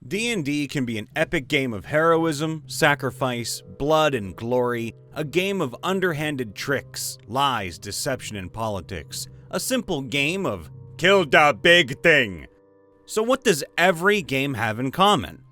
D&D can be an epic game of heroism, sacrifice, blood, and glory, a game of underhanded tricks, lies, deception, and politics, a simple game of kill the big thing. So what does every game have in common?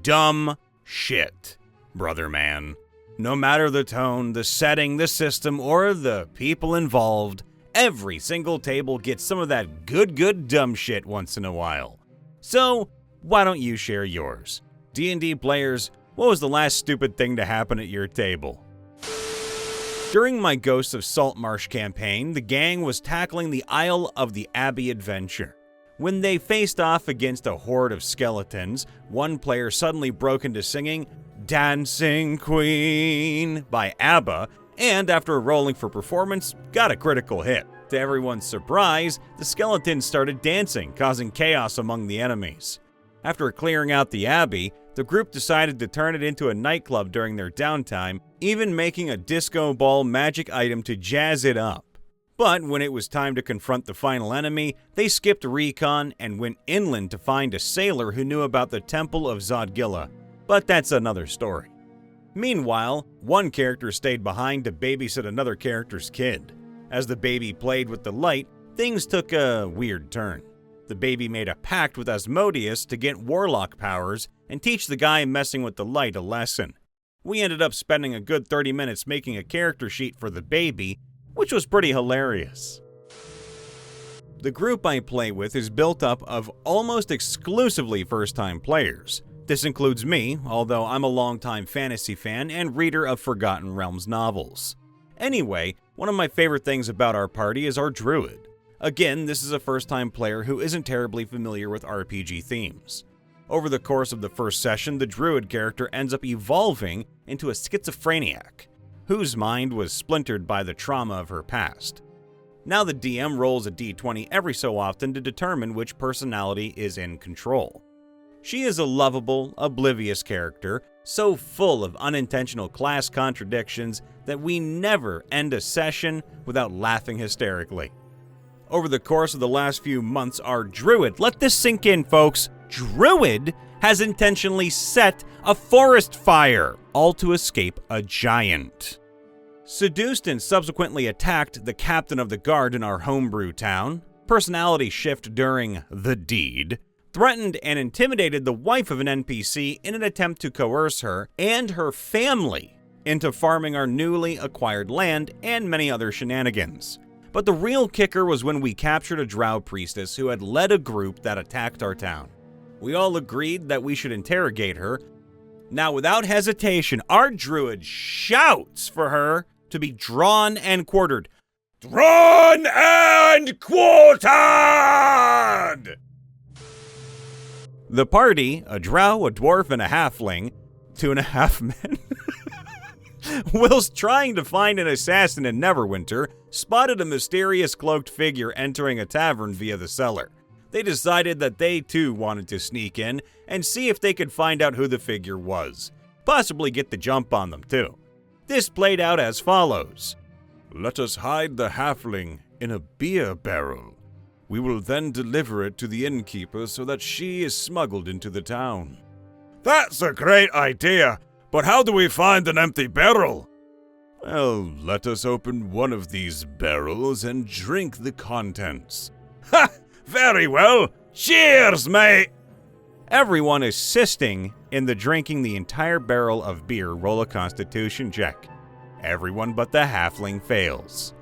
Dumb shit, brother man. No matter the tone, the setting, the system, or the people involved, every single table gets some of that good dumb shit once in a while. So, why don't you share yours? D&D Players, what was the last stupid thing to happen at your table? During my Ghosts of Saltmarsh campaign, the gang was tackling the Isle of the Abbey adventure. When they faced off against a horde of skeletons, one player suddenly broke into singing Dancing Queen by ABBA, and after rolling for performance, got a critical hit. To everyone's surprise, the skeletons started dancing, causing chaos among the enemies. After clearing out the Abbey, the group decided to turn it into a nightclub during their downtime, even making a disco ball magic item to jazz it up. But when it was time to confront the final enemy, they skipped recon and went inland to find a sailor who knew about the Temple of Zodgilla. But that's another story. Meanwhile, one character stayed behind to babysit another character's kid. As the baby played with the light, things took a weird turn. The baby made a pact with Asmodeus to get warlock powers and teach the guy messing with the light a lesson. We ended up spending a good 30 minutes making a character sheet for the baby, which was pretty hilarious. The group I play with is built up of almost exclusively first-time players. This includes me, although I'm a longtime fantasy fan and reader of Forgotten Realms novels. Anyway, one of my favorite things about our party is our druid. Again, this is a first-time player who isn't terribly familiar with RPG themes. Over the course of the first session, the druid character ends up evolving into a schizophreniac, whose mind was splintered by the trauma of her past. Now the DM rolls a d20 every so often to determine which personality is in control. She is a lovable, oblivious character, so full of unintentional class contradictions that we never end a session without laughing hysterically. Over the course of the last few months, our druid, let this sink in folks, druid has intentionally set a forest fire, all to escape a giant. Seduced and subsequently attacked the captain of the guard in our homebrew town, personality shift during the deed, threatened and intimidated the wife of an NPC in an attempt to coerce her and her family into farming our newly acquired land and many other shenanigans. But the real kicker was when we captured a drow priestess who had led a group that attacked our town. We all agreed that we should interrogate her. Now, without hesitation, our druid shouts for her to be drawn and quartered. Drawn and quartered! The party, a drow, a dwarf, and a halfling, 2.5 men, whilst trying to find an assassin in Neverwinter, spotted a mysterious cloaked figure entering a tavern via the cellar. They decided that they too wanted to sneak in and see if they could find out who the figure was. Possibly get the jump on them too. This played out as follows. Let us hide the halfling in a beer barrel. We will then deliver it to the innkeeper so that she is smuggled into the town. That's a great idea, but how do we find an empty barrel? Well, let us open one of these barrels and drink the contents. Ha! Very well! Cheers, mate! Everyone assisting in the drinking the entire barrel of beer roll a constitution check. Everyone but the halfling fails.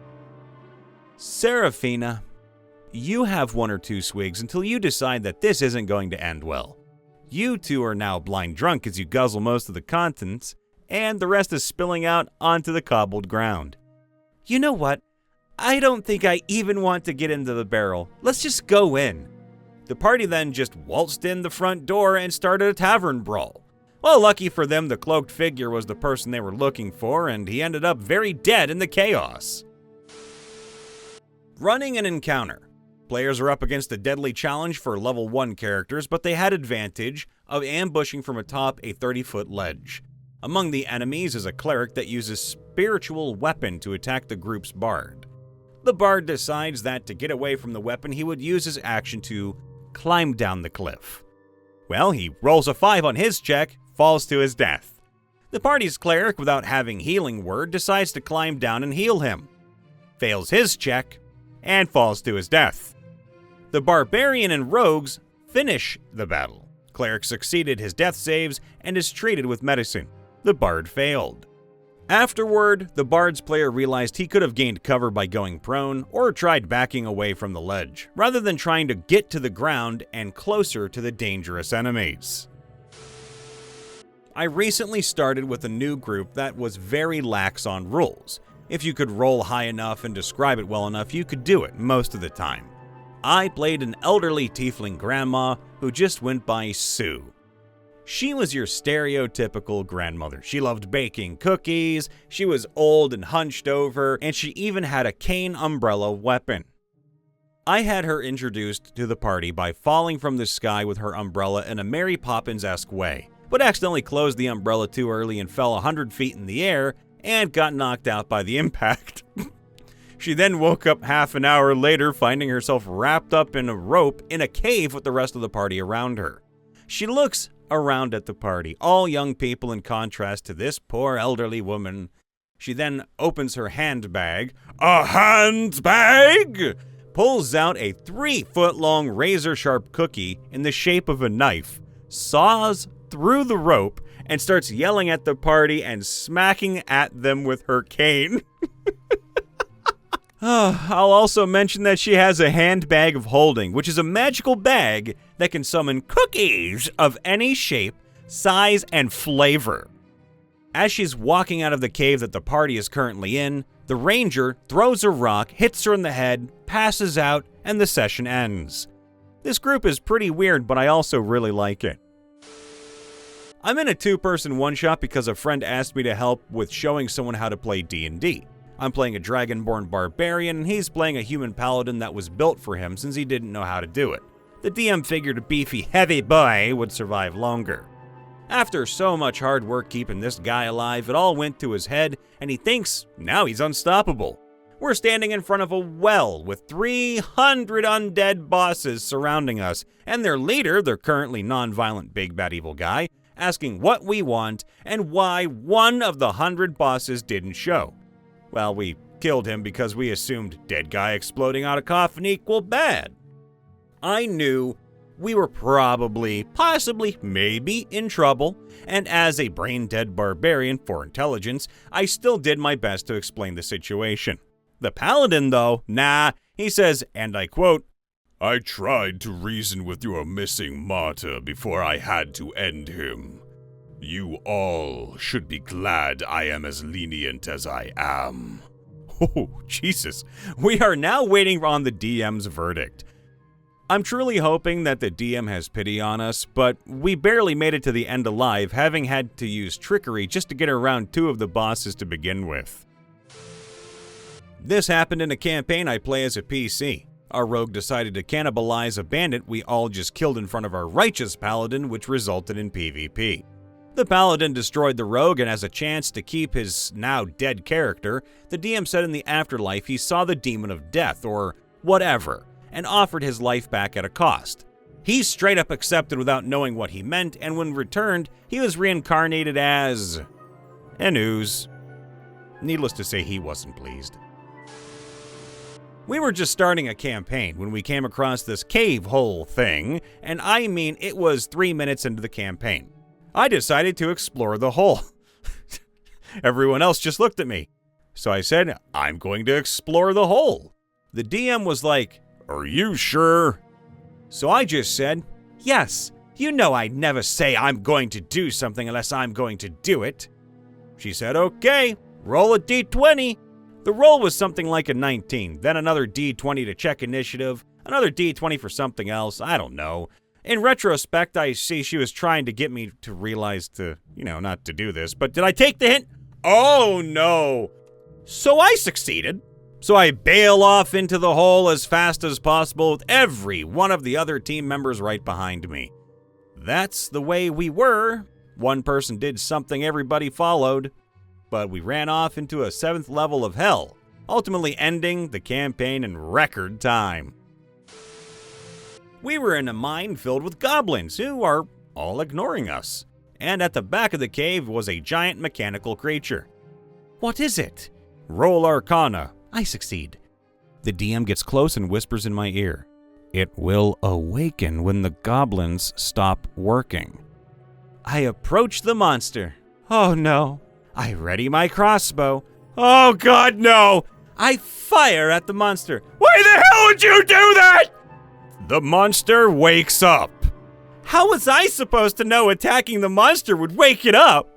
Seraphina, you have 1 or 2 swigs until you decide that this isn't going to end well. You two are now blind drunk as you guzzle most of the contents, and the rest is spilling out onto the cobbled ground. You know what? I don't think I even want to get into the barrel. Let's just go in. The party then just waltzed in the front door and started a tavern brawl. Well, lucky for them, the cloaked figure was the person they were looking for, and he ended up very dead in the chaos. Running an encounter. Players are up against a deadly challenge for level 1 characters, but they had advantage of ambushing from atop a 30-foot ledge. Among the enemies is a cleric that uses spiritual weapon to attack the group's bard. The bard decides that to get away from the weapon, he would use his action to climb down the cliff. Well, he rolls a 5 on his check, falls to his death. The party's cleric, without having healing word, decides to climb down and heal him. Fails his check, and falls to his death. The barbarian and rogues finish the battle. Cleric succeeded his death saves and is treated with medicine. The bard failed. Afterward, the bard's player realized he could have gained cover by going prone or tried backing away from the ledge, rather than trying to get to the ground and closer to the dangerous enemies. I recently started with a new group that was very lax on rules. If you could roll high enough and describe it well enough, you could do it most of the time. I played an elderly tiefling grandma who just went by Sue. She was your stereotypical grandmother. She loved baking cookies, she was old and hunched over, and she even had a cane umbrella weapon. I had her introduced to the party by falling from the sky with her umbrella in a Mary Poppins-esque way, but accidentally closed the umbrella too early and fell 100 feet in the air and got knocked out by the impact. She then woke up half an hour later, finding herself wrapped up in a rope in a cave with the rest of the party around her. She looks around at the party, all young people in contrast to this poor elderly woman. She then opens her handbag, a handbag, pulls out a 3-foot-long razor-sharp cookie in the shape of a knife, saws through the rope, and starts yelling at the party and smacking at them with her cane. I'll also mention that she has a handbag of holding, which is a magical bag that can summon cookies of any shape, size, and flavor. As she's walking out of the cave that the party is currently in, the ranger throws a rock, hits her in the head, passes out, and the session ends. This group is pretty weird, but I also really like it. I'm in a 2-person one-shot because a friend asked me to help with showing someone how to play D&D. I'm playing a dragonborn barbarian, and he's playing a human paladin that was built for him since he didn't know how to do it. The DM figured a beefy, heavy boy would survive longer. After so much hard work keeping this guy alive, it all went to his head, and he thinks now he's unstoppable. We're standing in front of a well with 300 undead bosses surrounding us, and their leader, their currently non-violent big bad evil guy, asking what we want and why one of the 100 bosses didn't show. Well, we killed him because we assumed dead guy exploding out of coffin equaled bad. I knew we were probably, possibly, maybe in trouble, and as a brain-dead barbarian for intelligence, I still did my best to explain the situation. The paladin, though, nah, he says, and I quote, "I tried to reason with your missing martyr before I had to end him. You all should be glad I am as lenient as I am." Oh, Jesus. We are now waiting on the DM's verdict. I'm truly hoping that the DM has pity on us, but we barely made it to the end alive, having had to use trickery just to get around 2 of the bosses to begin with. This happened in a campaign I play as a PC. Our rogue decided to cannibalize a bandit we all just killed in front of our righteous paladin, which resulted in PvP. The paladin destroyed the rogue, and as a chance to keep his now dead character, the DM said in the afterlife he saw the demon of death, or whatever, and offered his life back at a cost. He straight up accepted without knowing what he meant, and when returned, he was reincarnated as an ooze. Needless to say, he wasn't pleased. We were just starting a campaign when we came across this cave hole thing, and I mean it was 3 minutes into the campaign. I decided to explore the hole. Everyone else just looked at me. So I said, I'm going to explore the hole. The DM was like, "Are you sure?" So I just said, "Yes, you know I'd never say I'm going to do something unless I'm going to do it." She said, "Okay, roll a d20. The roll was something like a 19, then another d20 to check initiative, another d20 for something else, I don't know. In retrospect, I see she was trying to get me to realize not to do this, but did I take the hint? Oh no! So I succeeded. So I bail off into the hole as fast as possible with every one of the other team members right behind me. That's the way we were. One person did something everybody followed, but we ran off into a 7th level of hell, ultimately ending the campaign in record time. We were in a mine filled with goblins who are all ignoring us. And at the back of the cave was a giant mechanical creature. What is it? Roll Arcana. I succeed. The DM gets close and whispers in my ear. It will awaken when the goblins stop working. I approach the monster. Oh no. I ready my crossbow. Oh god, no! I fire at the monster. Why the hell would you do that? The monster wakes up. How was I supposed to know attacking the monster would wake it up?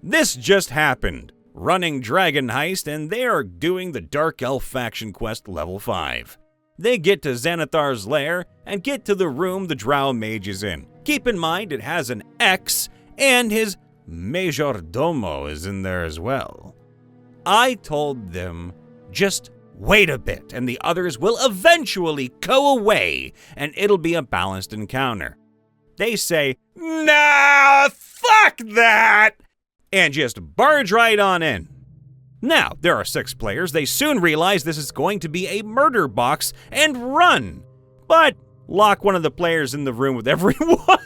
This just happened. Running Dragon Heist, and they are doing the Dark Elf Faction Quest Level 5. They get to Xanathar's lair and get to the room the Drow Mage is in. Keep in mind it has an X, and his Majordomo is in there as well. I told them, just wait a bit, and the others will eventually go away, and it'll be a balanced encounter. They say, nah, fuck that! And just barge right on in. Now, there are 6 players. They soon realize this is going to be a murder box and run. But lock one of the players in the room with everyone.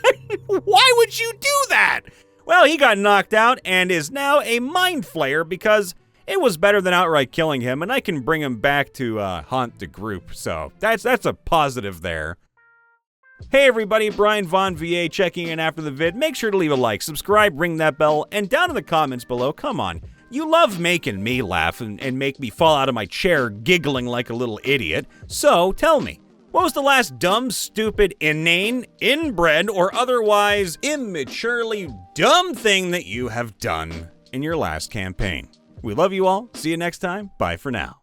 Why would you do that? Well, he got knocked out and is now a mind flayer because it was better than outright killing him, and I can bring him back to haunt the group. So that's a positive there. Hey everybody, Brian Von VA checking in after the vid. Make sure to leave a like, subscribe, ring that bell, and down in the comments below, come on. You love making me laugh and make me fall out of my chair giggling like a little idiot. So tell me, what was the last dumb, stupid, inane, inbred, or otherwise immaturely dumb thing that you have done in your last campaign? We love you all. See you next time. Bye for now.